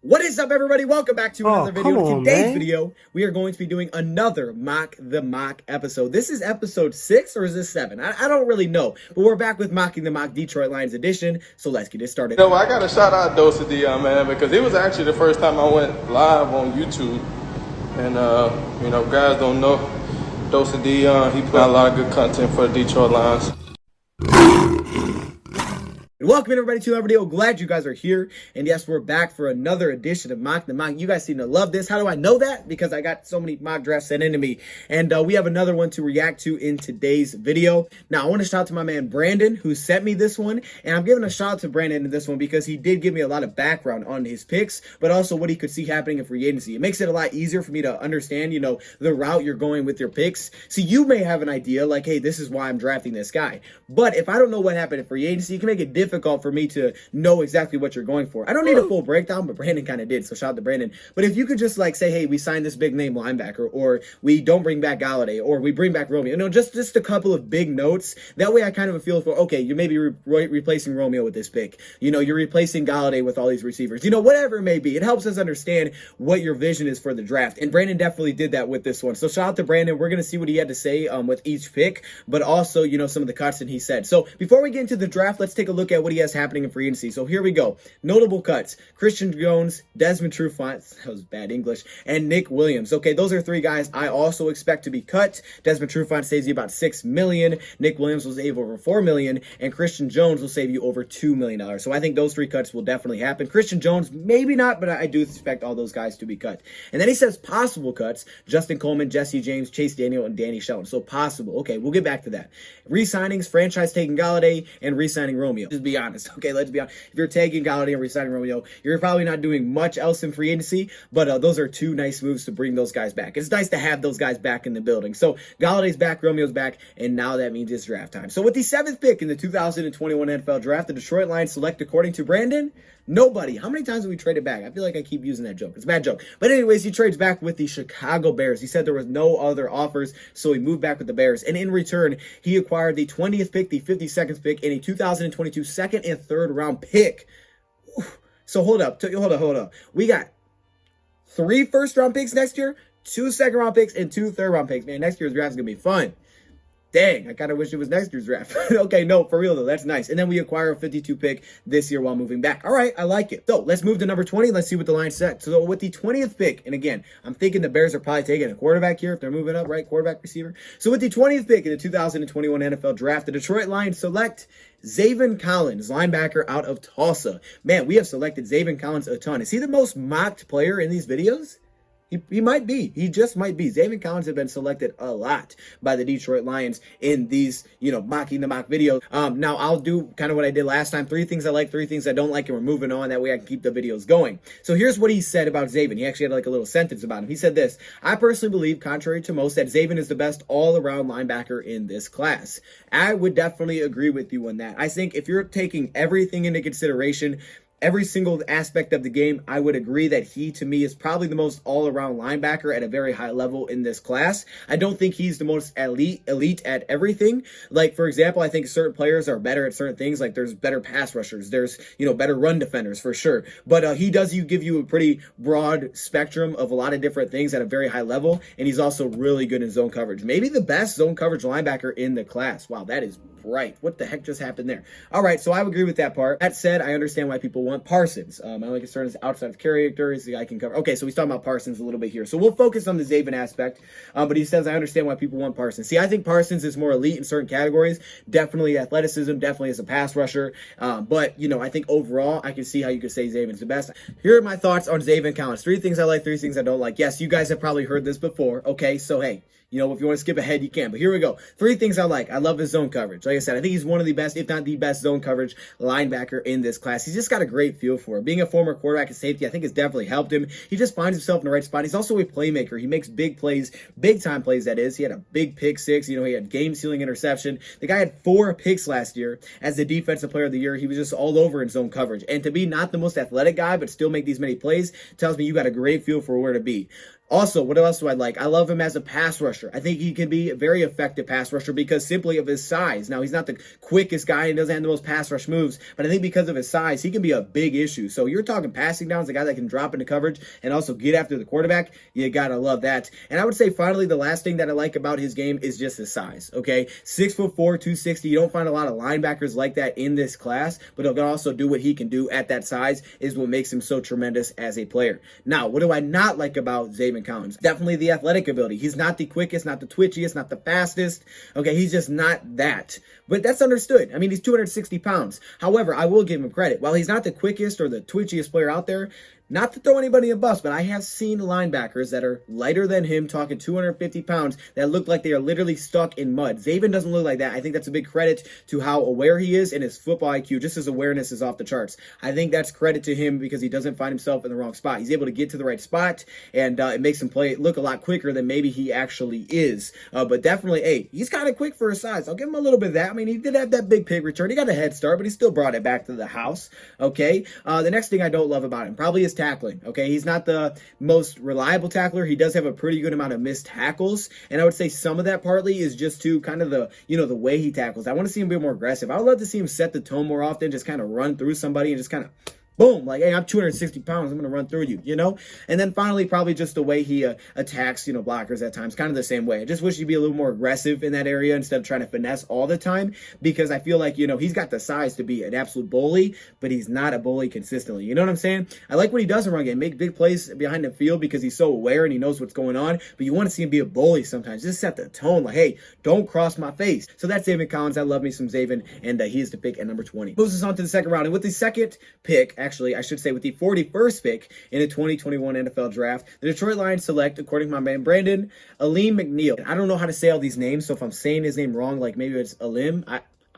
What is up, everybody? Welcome back to another video. On, Today's man. video, we are going to be doing another Mock the Mock episode. This is episode 6 or is this 7? I don't really know, but we're back with Mocking the Mock Detroit Lions edition, so let's get it started. You know, I got to shout out DoseOfDion, man, because it was actually the first time I went live on YouTube. And, you know, guys don't know DoseOfDion. He put out a lot of good content for the Detroit Lions. Welcome everybody to another video. Glad you guys are here. And yes, we're back for another edition of Mock the Mock. You guys seem to love this. How do I know that? Because I got so many mock drafts sent into me. And we have another one to react to in today's video. Now, I want to shout out to my man Brandon, who sent me this one. And I'm giving a shout out to Brandon in this one because he did give me a lot of background on his picks, but also what he could see happening in free agency. It makes it a lot easier for me to understand, you know, the route you're going with your picks. See, you may have an idea like, hey, this is why I'm drafting this guy. But if I don't know what happened in free agency, it can make it difficult for me to know exactly what you're going for. I don't need a full breakdown, but Brandon kind of did, so shout out to Brandon. But if you could just like say, hey, we signed this big name linebacker, or we don't bring back Galladay, or we bring back Romeo, you know, just a couple of big notes. That way I kind of feel for, okay, you may be replacing Romeo with this pick. You know, you're replacing Galladay with all these receivers. You know, whatever it may be. It helps us understand what your vision is for the draft. And Brandon definitely did that with this one. So shout out to Brandon. We're going to see what he had to say with each pick, but also, you know, some of the cuts that he said. So before we get into the draft, let's take a look at what he has happening in free agency. So here we go. Notable cuts: Christian Jones, Desmond Trufant, that was bad English, and Nick Williams. Okay, those are three guys I also expect to be cut. Desmond Trufant saves you about $6 million. Nick Williams will save over $4 million, and Christian Jones will save you over $2 million. So I think those three cuts will definitely happen. Christian Jones, maybe not, but I do expect all those guys to be cut. And then he says possible cuts: Justin Coleman, Jesse James, Chase Daniel, and Danny Shelton. So possible. Okay, we'll get back to that. Re-signings: franchise taking Galladay and re-signing Romeo. Just be honest. Okay, let's be honest. If you're taking Galladay and re-signing Romeo, you're probably not doing much else in free agency, but those are two nice moves to bring those guys back. It's nice to have those guys back in the building. So Galladay's back, Romeo's back, and now that means it's draft time. So with the 7th pick in the 2021 NFL Draft, the Detroit Lions select, according to Brandon, nobody. How many times have we traded back? I feel like I keep using that joke. It's a bad joke. But anyways, he trades back with the Chicago Bears. He said there was no other offers, so he moved back with the Bears. And in return, he acquired the 20th pick, the 52nd pick, and a 2022 second and third round pick. So hold up. We got 3 first-round picks next year, 2 second-round picks, and 2 third-round picks. Man, next year's draft is going to be fun. Dang, I kind of wish it was next year's draft. Okay, no, for real, though. That's nice. And then we acquire a 52 pick this year while moving back. All right, I like it. So let's move to number 20. Let's see what the line set. So with the 20th pick, and again, I'm thinking the Bears are probably taking a quarterback here if they're moving up, right? Quarterback, receiver. So with the 20th pick in the 2021 NFL Draft, the Detroit Lions select Zaven Collins, linebacker out of Tulsa. Man, we have selected Zaven Collins a ton. Is he the most mocked player in these videos? He might be. He just might be. Zaven Collins have been selected a lot by the Detroit Lions in these, you know, mocking the mock videos. Now, I'll do kind of what I did last time. 3 things I like, 3 things I don't like, and we're moving on. That way I can keep the videos going. So here's what he said about Zaven. He actually had like a little sentence about him. He said this: I personally believe, contrary to most, that Zaven is the best all-around linebacker in this class. I would definitely agree with you on that. I think if you're taking everything into consideration, every single aspect of the game, I would agree that he, to me, is probably the most all-around linebacker at a very high level in this class. I don't think he's the most elite at everything. Like, for example, I think certain players are better at certain things. Like, there's better pass rushers. There's, you know, better run defenders for sure. But he does give you a pretty broad spectrum of a lot of different things at a very high level. And he's also really good in zone coverage. Maybe the best zone coverage linebacker in the class. Wow, that is bright. What the heck just happened there? All right, so I would agree with that part. That said, I understand why people want Parsons. My only concern is outside of character is the guy can cover. Okay, so he's talking about Parsons a little bit here. So we'll focus on the Zaven aspect. But he says, I understand why people want Parsons. See, I think Parsons is more elite in certain categories. Definitely athleticism, definitely as a pass rusher. But, you know, I think overall, I can see how you could say Zaven's the best. Here are my thoughts on Zaven Collins. 3 things I like, 3 things I don't like. Yes, you guys have probably heard this before. Okay, so hey, you know, if you want to skip ahead, you can. But here we go. 3 things I like. I love his zone coverage. Like I said, I think he's one of the best, if not the best, zone coverage linebacker in this class. He's just got a great feel for it. Being a former quarterback and safety, I think has definitely helped him. He just finds himself in the right spot. He's also a playmaker. He makes big plays, big-time plays, that is. He had a big pick 6. You know, he had game-sealing interception. The guy had 4 picks last year as the defensive player of the year. He was just all over in zone coverage. And to be not the most athletic guy, but still make these many plays, tells me you got a great feel for where to be. Also, what else do I like? I love him as a pass rusher. I think he can be a very effective pass rusher because simply of his size. Now, he's not the quickest guy and doesn't have the most pass rush moves, but I think because of his size, he can be a big issue. So you're talking passing downs, a guy that can drop into coverage and also get after the quarterback. You gotta love that. And I would say finally, the last thing that I like about his game is just his size, okay? 6'4", 260. You don't find a lot of linebackers like that in this class, but he'll also do what he can do at that size is what makes him so tremendous as a player. Now, what do I not like about Zaven Collins? Definitely the athletic ability. He's not the quickest, not the twitchiest, not the fastest. Okay, he's just not that. But that's understood. I mean, he's 260 pounds. However, I will give him credit. While he's not the quickest or the twitchiest player out there, not to throw anybody in a bus, but I have seen linebackers that are lighter than him, talking 250 pounds, that look like they are literally stuck in mud. Zaven doesn't look like that. I think that's a big credit to how aware he is and his football IQ. Just his awareness is off the charts. I think that's credit to him because he doesn't find himself in the wrong spot. He's able to get to the right spot, and it makes him look a lot quicker than maybe he actually is. But definitely, hey, he's kind of quick for his size. I'll give him a little bit of that. I mean, he did have that big pig return. He got a head start, but he still brought it back to the house. Okay. The next thing I don't love about him probably is tackling. Okay, he's not the most reliable tackler. He does have a pretty good amount of missed tackles, and I would say some of that partly is just to kind of the the way he tackles. I want to see him be more aggressive. I would love to see him set the tone more often, just kind of run through somebody and just kind of boom, like, hey, I'm 260 pounds. I'm going to run through you, And then finally, probably just the way he attacks, blockers at times, kind of the same way. I just wish he'd be a little more aggressive in that area instead of trying to finesse all the time because I feel like, he's got the size to be an absolute bully, but he's not a bully consistently. You know what I'm saying? I like what he does in run game, make big plays behind the field because he's so aware and he knows what's going on, but you want to see him be a bully sometimes. Just set the tone like, hey, don't cross my face. So that's Zaven Collins. I love me some Zaven, and he is the pick at number 20. Moves us on to the second round, and with the second pick, actually, I should say with the 41st pick in the 2021 NFL Draft, the Detroit Lions select, according to my man Brandon, Elaine Mcneill. I don't know how to say all these names, so if I'm saying his name wrong, like maybe it's Elim,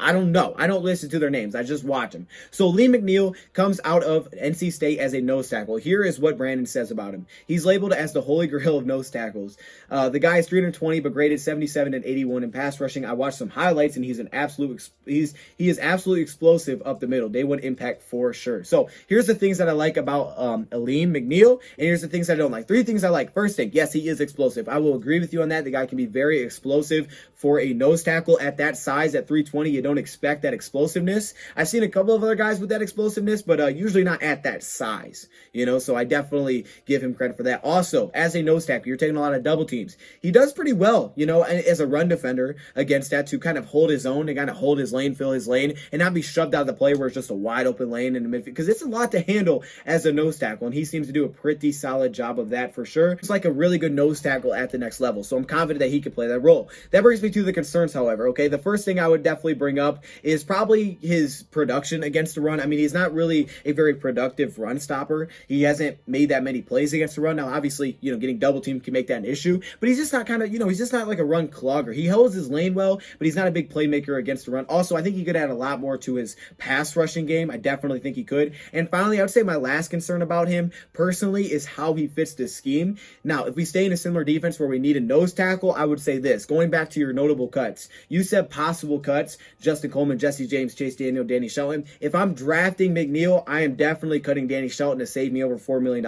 I don't know. I don't listen to their names. I just watch them. So Elaine Mcneill comes out of NC State as a nose tackle. Here is what Brandon says about him. He's labeled as the holy grail of nose tackles. The guy is 320, but graded 77 and 81 in pass rushing. I watched some highlights, and he's an absolute. He is absolutely explosive up the middle. Day one impact for sure. So here's the things that I like about Elaine Mcneill, and here's the things I don't like. 3 things I like. First thing, yes, he is explosive. I will agree with you on that. The guy can be very explosive for a nose tackle at that size at 320. You don't expect that explosiveness. I've seen a couple of other guys with that explosiveness, but usually not at that size, so I definitely give him credit for that. Also, as a nose tackle, you're taking a lot of double teams. He does pretty well, as a run defender against that to kind of hold his own and kind of hold his lane, fill his lane, and not be shoved out of the play where it's just a wide open lane in the midfield, because it's a lot to handle as a nose tackle, and he seems to do a pretty solid job of that for sure. It's like a really good nose tackle at the next level, so I'm confident that he could play that role. That brings me to the concerns, however, okay? The first thing I would definitely bring up is probably his production against the run. I mean, he's not really a very productive run stopper. He hasn't made that many plays against the run. Now, obviously, getting double teamed can make that an issue, but he's just not he's just not like a run clogger. He holds his lane well, but he's not a big playmaker against the run. Also, I think he could add a lot more to his pass rushing game. I definitely think he could. And finally, I would say my last concern about him personally is how he fits this scheme. Now, if we stay in a similar defense where we need a nose tackle, I would say this, going back to your notable cuts, you said possible cuts, Justin Coleman, Jesse James, Chase Daniel, Danny Shelton. If I'm drafting Mcneil, I am definitely cutting Danny Shelton to save me over $4 million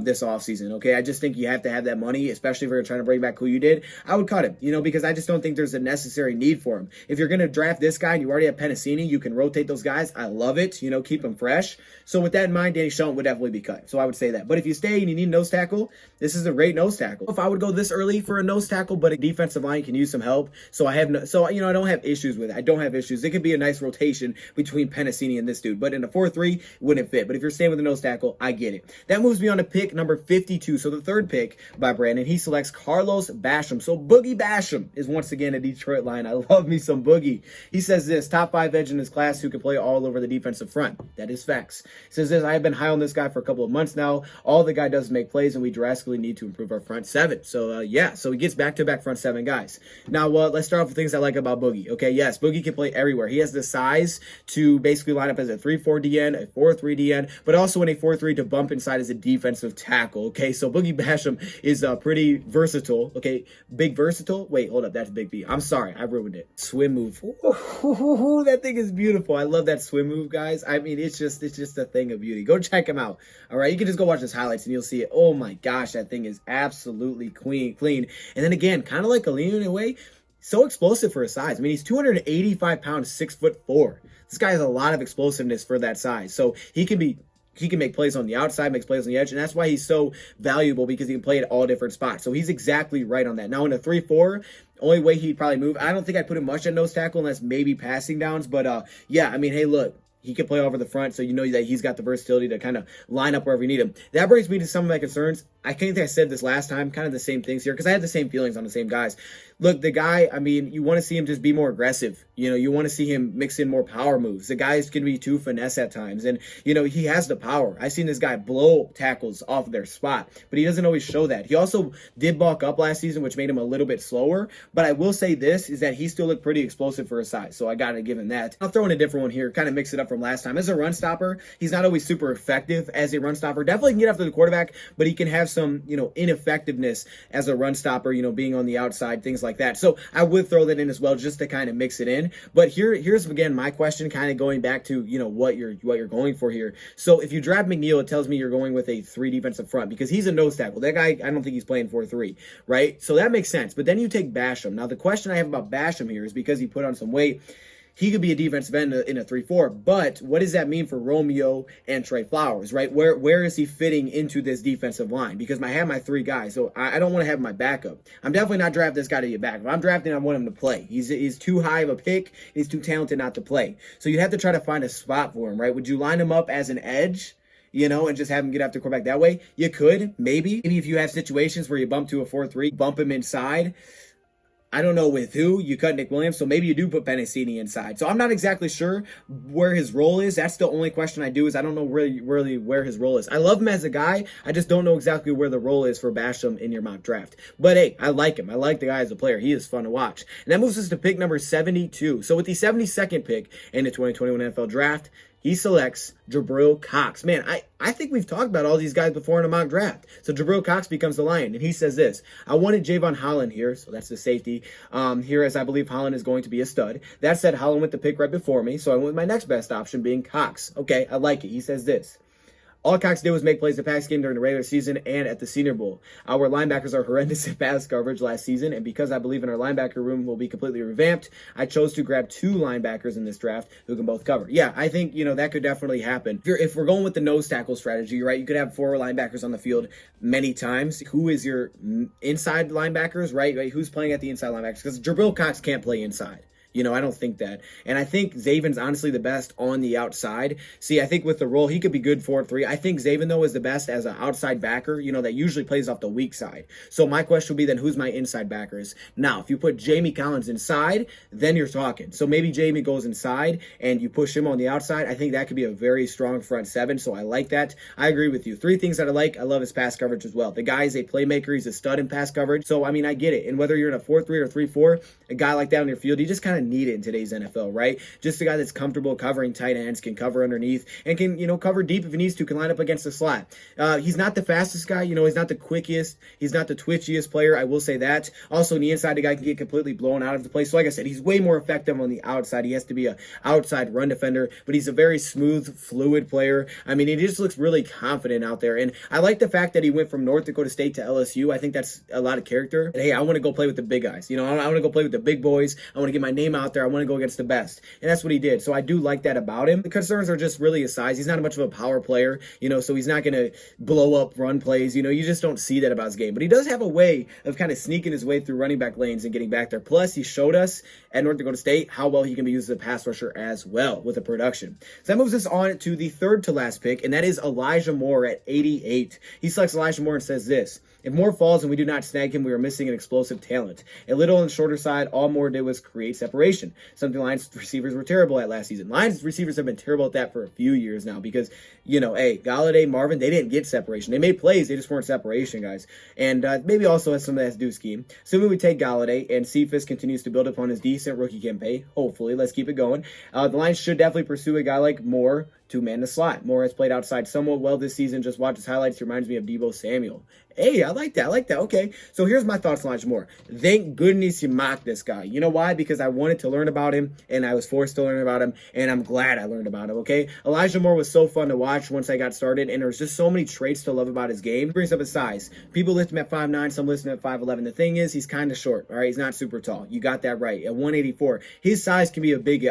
this offseason, okay? I just think you have to have that money, especially if you're trying to bring back who you did. I would cut him, because I just don't think there's a necessary need for him. If you're going to draft this guy and you already have Penasini, you can rotate those guys. I love it, keep them fresh. So with that in mind, Danny Shelton would definitely be cut. So I would say that. But if you stay and you need a nose tackle, this is a great nose tackle. If I would go this early for a nose tackle, but a defensive line can use some help, so I don't have issues with it. I don't have issues. It could be a nice rotation between Penasini and this dude, but in a 4-3, it wouldn't fit. But if you're staying with a nose tackle, I get it. That moves me on to pick number 52. So the third pick by Brandon, he selects Carlos Basham. So Boogie Basham is once again a Detroit Lion. I love me some Boogie. He says this, top 5 edge in his class who can play all over the defensive front. That is facts. He says this, I have been high on this guy for a couple of months now. All the guy does is make plays, and we drastically need to improve our front 7. So so he gets back-to-back front 7 guys. Now, let's start off with things I like about Boogie. Okay, yes, Boogie Boogie can play everywhere. He has the size to basically line up as a 3-4 DN, a 4-3 DN, but also in a 4-3 to bump inside as a defensive tackle. Okay, so Boogie Basham is pretty versatile. Okay, big versatile. Wait, hold up, that's Big B. I'm sorry, I ruined it. Swim move. Ooh, that thing is beautiful. I love that swim move, guys. I mean, it's just a thing of beauty. Go check him out. All right, you can just go watch his highlights and you'll see it. Oh my gosh, that thing is absolutely clean. And then again, kind of like Elaine in a way, so explosive for his size. I mean, he's 285 pounds, 6'4". This guy has a lot of explosiveness for that size. So he can make plays on the outside, makes plays on the edge, and that's why he's so valuable, because he can play at all different spots. So he's exactly right on that. Now in a 3-4, only way he'd probably move, I don't think I'd put him much at nose tackle unless maybe passing downs. But yeah, I mean, hey, look, he can play over the front, so you know that he's got the versatility to kind of line up wherever you need him. That brings me to some of my concerns. I think I said this last time, kind of the same things here, because I had the same feelings on the same guys. Look, the guy, I mean, you want to see him just be more aggressive. You know, you want to see him mix in more power moves. The guy's can be too finesse at times, and, you know, he has the power. I've seen this guy blow tackles off their spot, but he doesn't always show that. He also did bulk up last season, which made him a little bit slower, but I will say this, is that he still looked pretty explosive for his size, so I got to give him that. I'll throw in a different one here, kind of mix it up from last time. As a run stopper, he's not always super effective as a run stopper. Definitely can get after the quarterback, but he can have some, you know, ineffectiveness as a run stopper, you know, being on the outside, things like that. So I would throw that in as well, just to kind of mix it in. But here's again my question, kind of going back to, you know, what you're going for here. So if you draft Mcneil, it tells me you're going with a 3 defensive front, because he's a nose tackle. That guy, I don't think he's playing 4-3, right? So that makes sense. But then you take Basham. Now the question I have about Basham here is, because he put on some weight, he could be a defensive end in a 3-4, but what does that mean for Romeo and Trey Flowers, right? Where is he fitting into this defensive line? Because I have my 3 guys, so I don't want to have my backup. I'm definitely not drafting this guy to be a backup. If I'm drafting, I want him to play. He's too high of a pick. He's too talented not to play. So you'd have to try to find a spot for him, right? Would you line him up as an edge, you know, and just have him get after quarterback that way? You could, maybe. Maybe if you have situations where you bump to a 4-3, bump him inside. I don't know with who. You cut Nick Williams, so maybe you do put Benassini inside. So I'm not exactly sure where his role is. That's the only question I do, is I don't know really where his role is. I love him as a guy. I just don't know exactly where the role is for Basham in your mock draft. But hey, I like him. I like the guy as a player. He is fun to watch. And that moves us to pick number 72. So with the 72nd pick in the 2021 NFL Draft, he selects Jabril Cox. Man, I think we've talked about all these guys before in a mock draft. So Jabril Cox becomes the Lion, and he says this: I wanted Javon Holland here, so that's the safety, here, as I believe Holland is going to be a stud. That said, Holland went the pick right before me, so I went with my next best option being Cox. Okay, I like it. He says this: all Cox did was make plays the pass game during the regular season and at the Senior Bowl. Our linebackers are horrendous in pass coverage last season, and because I believe in our linebacker room will be completely revamped, I chose to grab 2 linebackers in this draft who can both cover. Yeah, I think, you know, that could definitely happen. If we're going with the nose tackle strategy, right, you could have 4 linebackers on the field many times. Who is your inside linebackers, right? Who's playing at the inside linebackers? Because Jabril Cox can't play inside. You know, I don't think that. And I think Zaven's honestly the best on the outside. See, I think with the role, he could be good 4-3. I think Zaven, though, is the best as an outside backer, you know, that usually plays off the weak side. So my question would be then, who's my inside backers? Now, if you put Jamie Collins inside, then you're talking. So maybe Jamie goes inside and you push him on the outside. I think that could be a very strong front 7. So I like that. I agree with you. 3 things that I like. I love his pass coverage as well. The guy is a playmaker. He's a stud in pass coverage. So, I mean, I get it. And whether you're in a 4-3 or 3-4, a guy like that on your field, you just kind of need it in today's NFL, right? Just a guy that's comfortable covering tight ends, can cover underneath, and can, you know, cover deep if he needs to, can line up against the slot. He's not the fastest guy, you know, he's not the quickest, he's not the twitchiest player, I will say that. Also, on the inside, the guy can get completely blown out of the play. So like I said, he's way more effective on the outside. He has to be an outside run defender, but he's a very smooth, fluid player. I mean, he just looks really confident out there. And I like the fact that he went from North Dakota State to LSU. I think that's a lot of character. And hey, I want to go play with the big guys. You know, I want to go play with the big boys. I want to get my name out there. I want to go against the best. And that's what he did. So I do like that about him. The concerns are just really his size. He's not much of a power player, you know, so he's not going to blow up run plays. You know, you just don't see that about his game. But he does have a way of kind of sneaking his way through running back lanes and getting back there. Plus, he showed us at North Dakota State how well he can be used as a pass rusher as well with the production. So that moves us on to the third to last pick, and that is Elijah Moore at 88. He selects Elijah Moore and says this: If Moore falls and we do not snag him, we are missing an explosive talent. A little on the shorter side, all Moore did was create separation. Something Lions receivers were terrible at last season. Lions receivers have been terrible at that for a few years now because, you know, hey, Galladay, Marvin, they didn't get separation. They made plays, they just weren't separation, guys. And maybe also has some of that do scheme. Assuming we take Galladay and Cephas continues to build upon his decent rookie campaign, hopefully, let's keep it going. The Lions should definitely pursue a guy like Moore to man the slot. Moore has played outside somewhat well this season. Just watch his highlights. He reminds me of Deebo Samuel. Hey, I like that. Okay. So here's my thoughts on Elijah Moore. Thank goodness you mocked this guy. You know why? Because I wanted to learn about him, and I was forced to learn about him, and I'm glad I learned about him, okay? Elijah Moore was so fun to watch once I got started, and there's just so many traits to love about his game. He brings up his size. People list him at 5'9", some list him at 5'11". The thing is, he's kind of short, all right? He's not super tall. You got that right. At 184, his size can be a big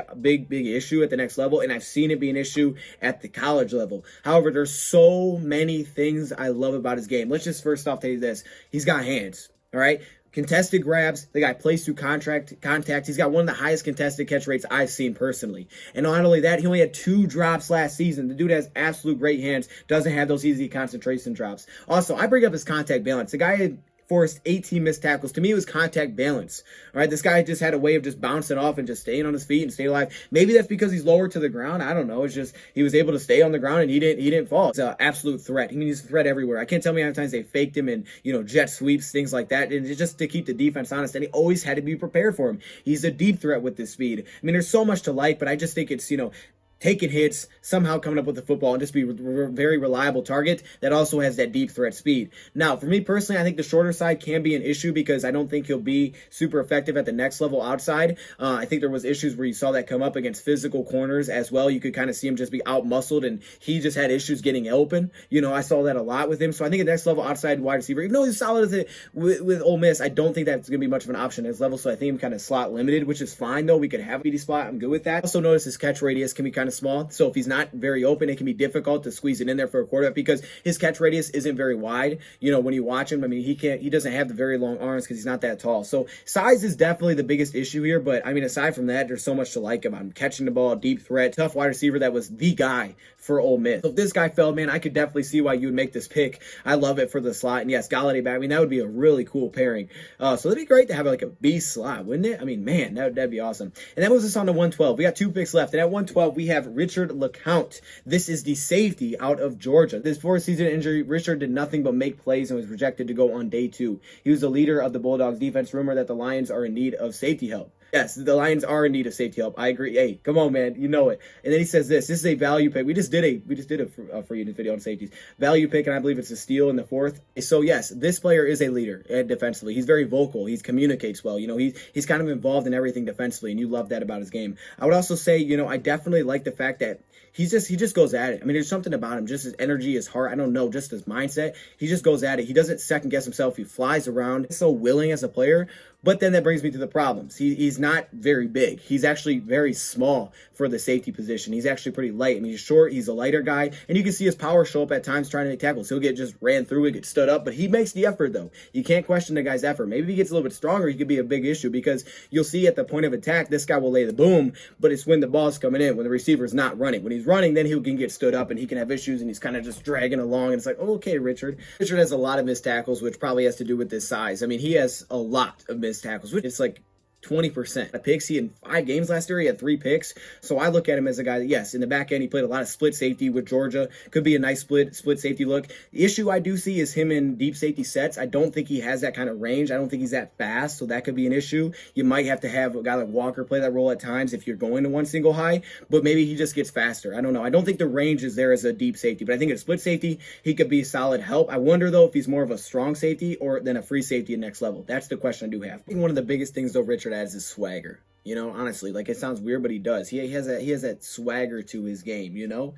issue at the next level, and I've seen it be an issue at the college level. However, there's so many things I love about his game. Let's just first off tell you this. He's got hands, all right? Contested grabs, the guy plays through contact. He's got one of the highest contested catch rates I've seen personally. And not only that, he only had 2 drops last season. The dude has absolute great hands, doesn't have those easy concentration drops. Also, I bring up his contact balance. The guy had forced 18 missed tackles. To me, it was contact balance. All right, this guy just had a way of just bouncing off and just staying on his feet and staying alive. Maybe that's because he's lower to the ground. I don't know. It's just he was able to stay on the ground and he didn't fall. It's an absolute threat. I mean, he's a threat everywhere. I can't tell me how many times they faked him and, you know, jet sweeps, things like that, and it's just to keep the defense honest. And he always had to be prepared for him. He's a deep threat with this speed. I mean, there's so much to like, but I just think it's, you know, taking hits, somehow coming up with the football, and just be a very reliable target that also has that deep threat speed. Now, for me personally, I think the shorter side can be an issue because I don't think he'll be super effective at the next level outside. I think there was issues where you saw that come up against physical corners as well. You could kind of see him just be out-muscled, and he just had issues getting open. You know, I saw that a lot with him. So I think at next level outside wide receiver, even though he's solid with Ole Miss, I don't think that's going to be much of an option at his level. So I think I'm kind of slot limited, which is fine, though. We could have a BD spot. I'm good with that. Also notice his catch radius can be kind of small, so if he's not very open, it can be difficult to squeeze it in there for a quarterback because his catch radius isn't very wide. You know, when you watch him, I mean, he doesn't have the very long arms because he's not that tall. So size is definitely the biggest issue here, but I mean, aside from that, there's so much to like about him. Catching the ball, deep threat, tough wide receiver that was the guy for Ole Miss. So if this guy fell, man, I could definitely see why you would make this pick. I love it for the slot, and yes, Galladay back. I mean, that would be a really cool pairing. So that'd be great to have like a B slot, wouldn't it? I mean, man, that'd be awesome. And that was us on the 112. We got 2 picks left, and at 112 we have Richard LeCount. This is the safety out of Georgia. This 4th-season injury, Richard did nothing but make plays and was projected to go on day 2. He was the leader of the Bulldogs defense. Rumor that the Lions are in need of safety help. Yes, the Lions are in need of safety help. I agree. Hey, come on, man. You know it. And then he says this is a value pick. We just did a free video on safeties. Value pick, and I believe it's a steal in the 4th. So, yes, this player is a leader defensively. He's very vocal. He communicates well. You know, he's kind of involved in everything defensively, and you love that about his game. I would also say, you know, I definitely like the fact that he just goes at it. I mean, there's something about him, just his energy, his heart. I don't know, just his mindset. He just goes at it. He doesn't second guess himself. He flies around. He's so willing as a player. But then that brings me to the problems. He's not very big. He's actually very small for the safety position. He's actually pretty light. I mean, he's short. He's a lighter guy. And you can see his power show up at times trying to make tackles. He'll get just ran through it, get stood up. But he makes the effort, though. You can't question the guy's effort. Maybe if he gets a little bit stronger, he could be a big issue because you'll see at the point of attack, this guy will lay the boom. But it's when the ball's coming in, when the receiver's not running. When he's running, then he can get stood up and he can have issues and he's kind of just dragging along. And it's like, oh, okay, Richard. Richard has a lot of missed tackles, which probably has to do with his size. I mean, he has a lot of missed tackles, which it's like 20%. A picks, he in 5 games last year, he had 3 picks. So I look at him as a guy that, yes, in the back end, he played a lot of split safety with Georgia. Could be a nice split safety look. The issue I do see is him in deep safety sets. I don't think he has that kind of range. I don't think he's that fast, so that could be an issue. You might have to have a guy like Walker play that role at times if you're going to one single high, but maybe he just gets faster. I don't know. I don't think the range is there as a deep safety, but I think at split safety, he could be a solid help. I wonder, though, if he's more of a strong safety or than a free safety at next level. That's the question I do have. I think one of the biggest things, though, Richard adds is swagger. You know, honestly, like, it sounds weird, but he does. He has that swagger to his game, you know?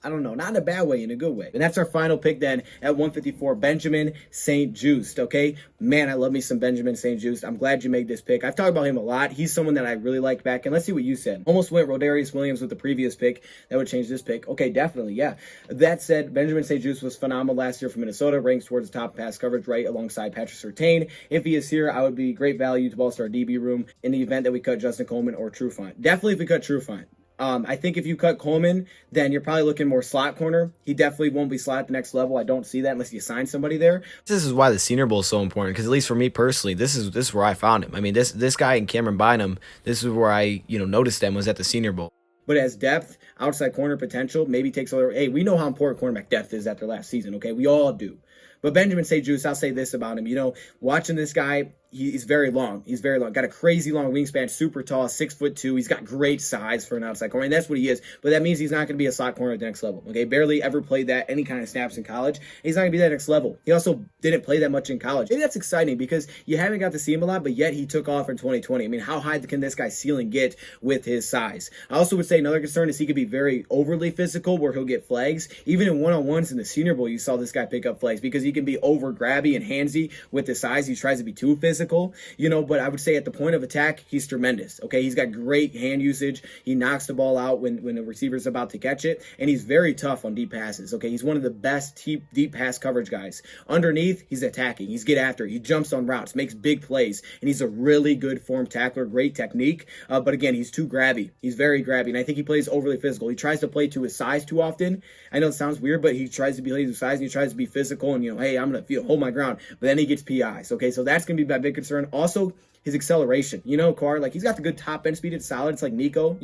I don't know, not in a bad way, in a good way. And that's our final pick then at 154, Benjamin St-Juste, okay? Man, I love me some Benjamin St-Juste. I'm glad you made this pick. I've talked about him a lot. He's someone that I really like back. And let's see what you said. Almost went Rodarius Williams with the previous pick. That would change this pick. Okay, definitely, yeah. That said, Benjamin St-Juste was phenomenal last year for Minnesota, ranks towards the top pass coverage right alongside Patrick Surtain. If he is here, I would be great value to bolster our DB room in the event that we cut Justin Coleman or Trufant. Definitely if we cut Trufant. I think if you cut Coleman, then you're probably looking more slot corner. He definitely won't be slot at the next level. I don't see that unless you sign somebody there. This is why the Senior Bowl is so important, because at least for me personally, this is where I found him. I mean, this guy and Cameron Bynum, this is where I noticed them, was at the Senior Bowl. But as depth, outside corner potential, maybe takes a little. Hey, we know how important cornerback depth is after last season, okay? We all do. But Benjamin St. Juice, I'll say this about him. Watching this guy, he's very long. He's very long. Got a crazy long wingspan, super tall, 6'2". He's got great size for an outside corner, and that's what he is. But that means he's not going to be a slot corner at the next level. Okay, barely ever played that any kind of snaps in college. He's not going to be that next level. He also didn't play that much in college. Maybe that's exciting because you haven't got to see him a lot, but yet he took off in 2020. I mean, how high can this guy's ceiling get with his size? I also would say another concern is he could be very overly physical, where he'll get flags. Even in one-on-ones in the Senior Bowl, you saw this guy pick up flags because he can be over grabby and handsy with his size. He tries to be too physical, but I would say at the point of attack, he's tremendous. Okay, he's got great hand usage. He knocks the ball out when the receiver's about to catch it, and he's very tough on deep passes. Okay, he's one of the best deep pass coverage guys. Underneath, he's attacking. He's get after. He jumps on routes, makes big plays, and he's a really good form tackler, great technique. But again, he's too grabby. He's very grabby, and I think he plays overly physical. He tries to play to his size too often. I know it sounds weird, but he tries to play to his size, and he tries to be physical, and hey, I'm gonna hold my ground. But then he gets PIs. Okay, so that's gonna be my big concern. Also, his acceleration, Carr, he's got the good top end speed. It's solid. It's like Nico,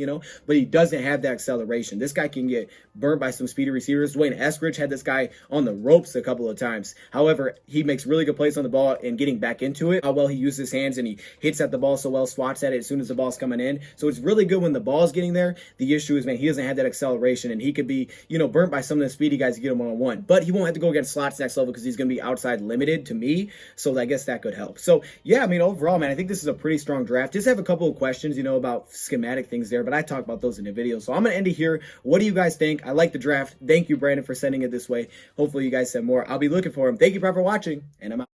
but he doesn't have that acceleration. This guy can get burnt by some speedy receivers. Dwayne Eskridge had this guy on the ropes a couple of times. However, he makes really good plays on the ball and getting back into it. How well he uses his hands, and he hits at the ball so well, swats at it as soon as the ball's coming in. So it's really good when the ball's getting there. The issue is, man, he doesn't have that acceleration, and he could be, burnt by some of the speedy guys to get him one-on-one. But he won't have to go against slots next level because he's going to be outside limited to me. So I guess that could help. So yeah, I mean, overall, man, I think this is a pretty strong draft. Just have a couple of questions, about schematic things there, but I talk about those in the video. So I'm going to end it here. What do you guys think? I like the draft. Thank you, Brandon, for sending it this way. Hopefully you guys send more. I'll be looking for them. Thank you for watching, and I'm out.